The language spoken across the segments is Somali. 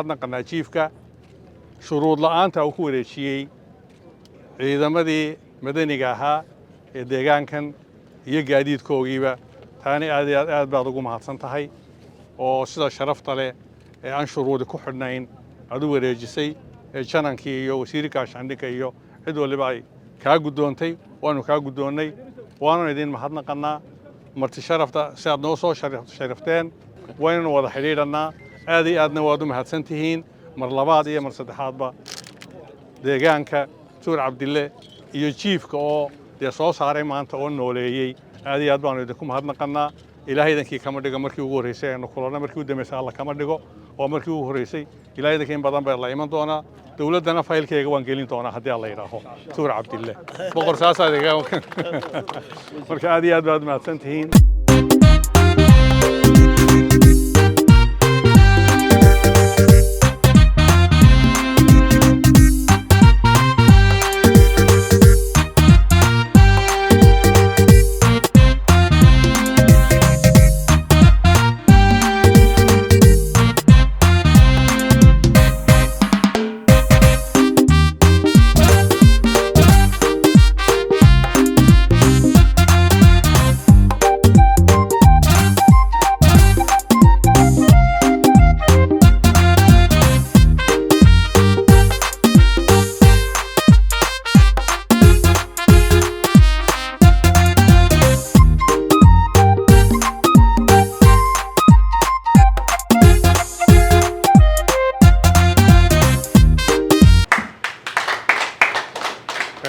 mahadnaqanaa jiifka shuruud la'aanta uu ku wareejiyey ciidamadii madaniga ahaa ee deegaankan iyo gaadiidkoogiiba taani aad iyo aad baad ugu mahadsan tahay oo sida sharafta leh ee aan shuruudi ku xidhnayn aad u wareejisay ee janankii iyo wasiirka gaashaandhigga iyo cid waliba ay kaa guddoontay waanu kaa guddoonnay waanu idin mahadnaqannaa marti sharafta si aad noo soo sharafteen waynanu wada xidhiidhannaa aad iyo aadna waad u mahadsan tihiin mar labaad iyo mar saddexaadba deegaanka Tuur Cabdille iyo jiifka oo dee soo saaray maanta oo nooleeyey aad iyo aad baanu idinku mahadnaqannaa ilaahay idinkii kama dhigo markii ugu horreysay aynu kulanno markii u dambeysay alla kama dhigo oo markii ugu horreysay ilaahay idinka in badan baa la iman doonaa dowladdana faylkeyga waan gelin doonaa haddii alla yidhaaho Tuur Cabdille boqor saasaa marka aad iyo aad baad mahadsan tihiin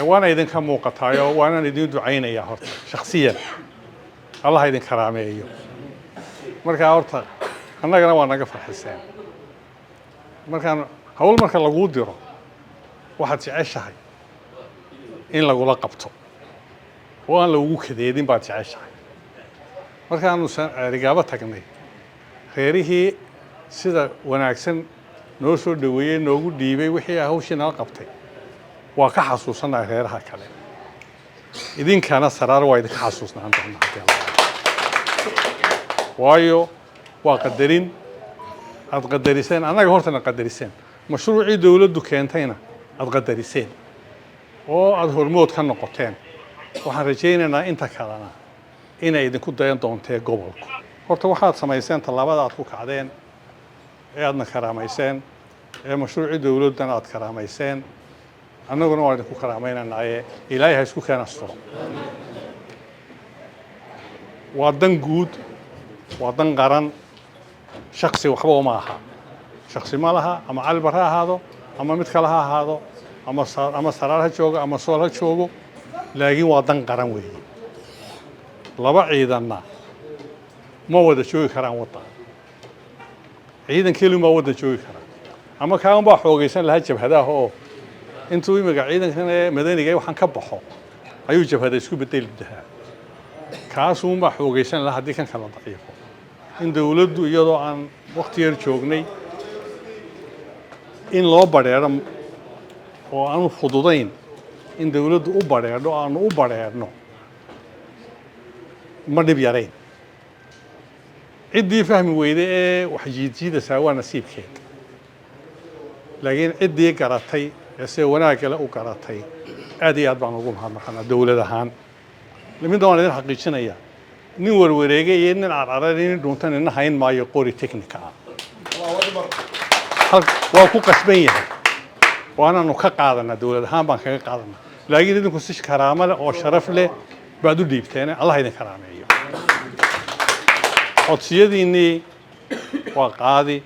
وانا إذن كم موقتها وانا إذن دعينا يا هرت شخصيا الله إذن كرامي أيوه مركا هرت أنا جنا وانا قفل حسين مركا هول مركا لقود ديره واحد تعيش هاي إن لقوا لقبته وأنا لو كذا يدين بعد تعيش هاي مركا أنو رجابة تكني خيره سيدا وانا أحسن نوصل دوية نوجو ديبي وحيا هو شنال قبته waa ka xasuusanahay reeraha kale idinkana saraar waa idinka xasuusnaan doonaa waayo waa qadarin aad qadariseen anaga hortana qadariseen mashruucii dawladdu keentayna aad qadariseen oo aad hormood ka noqoteen waxaan rajaynaynaa inta kalena inay idinku dayan doonteen gobolku horta waxaad samayseen tallaabada aad ku kacdeen ee aadna karaamayseen ee mashruucii dawladdana aad karaamayseen annaguna waan idinku karaamaynanaaye ilaahay ha isku keen asturo waa dan guud waa dan qaran shaksi waxba uma aha shaksi ma laha ama calbar ha ahaado ama mid kale ha ahaado ama saraar ha joogo ama sool ha joogo laakiin waa dan qaran weeye laba ciidanna ma wada joogi karaan wadda ciidan keliya ma wada joogi karaan ama kaan baa xoogaysan lahaa jabhadaha oo intuu imiga ciidankan ee madaniga waxaan ka baxo ayuu jabhada isku bedeli lahaa kaasuun baa xoogaysan lahaa haddii kan kala daciifo in dawladdu iyadoo aan waqti yar joognay in loo badheero oo aanu fududayn in dawladdu u badheedho aanu u badheedhno ma dhib yarayn ciddii fahmi weyday ee wax jiidjiidaysaa waa nasiibkeed laakiin ciddii garatay se wanaag kale u garatay aad iyo aad baan ugu mahadnaqanaa dawlad ahaan midda waan idin xaqiijinaya nin warwareegay iyo nin carcaray nin dhuntan ina hayn maayo qori technical waa ku qasban yahay waanaanu ka qaadanaa dawlad ahaan baan kaga qaadanaa laakiin idinku si karaamo leh oo sharaf leh baad u dhiibteen allah idin karaameeyo codsiyadiinnii waa qaadi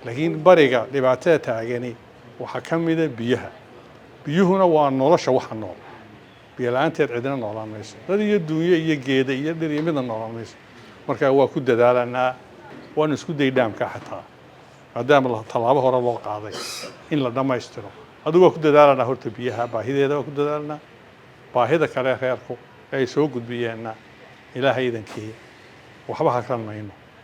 laakiin bariga dhibaatada taagani waxaa ka mida biyaha biyuhuna waa nolosha waxa nool biyo la'aanteed cidina noolaan mayso dad iyo duunyo iyo geeda iyo dhir iyo midna noolaan mayso marka waa ku dadaalanaa waanu isku day dhaamka xataa maadaama tallaabo hore loo qaaday in la dhammaystiro adigu waa ku dadaalanaa horta biyaha baahideeda waa ku dadaalanaa baahida kale reerku ay soo gudbiyeenna ilaahay idankii waxba ha karan mayno